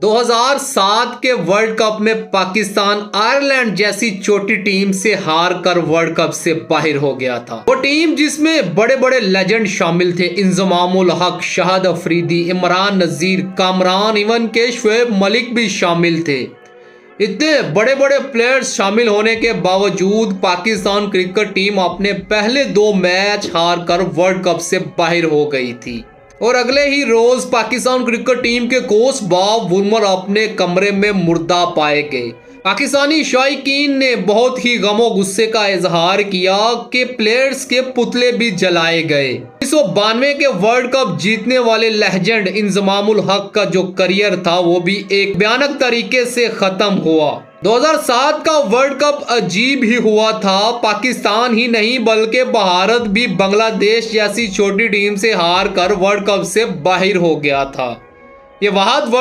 2007 के world cup में Pakistan Ireland जैसी छोटी टीम से हार कर वर्ल्ड कप से बाहर हो गया था। वो टीम जिसमें बड़े बड़े लेजेंड शामिल थे, इंजमामुल हक, शाहिद अफरीदी, इमरान नज़ीर, कामरान, इवन के शोएब मलिक भी शामिल थे। इतने बड़े बड़े प्लेयर्स शामिल होने के बावजूद पाकिस्तान क्रिकेट टीम अपने पहले 2 मैच हार कर वर्ल्ड कप से बाहर हो गई थी। और अगले ही रोज पाकिस्तान क्रिकेट टीम के कोच बॉब वुडमर अपने कमरे में मुर्दा पाए गए। पाकिस्तानी शायकीन ने बहुत ही गमो गुस्से का इजहार किया कि प्लेयर्स के पुतले भी जलाए गए। 1992 के वर्ल्ड कप जीतने वाले लेजेंड इंजमामुल हक का जो करियर था वो भी एक भयानक तरीके से खत्म हुआ। 2007 का वर्ल्ड कप अजीब ही हुआ था। पाकिस्तान ही नहीं बल्कि भारत भी बांग्लादेश जैसी छोटी टीम से हार कर वर्ल्ड कप से बाहर हो गया था। ये वहाद वर्ल्ड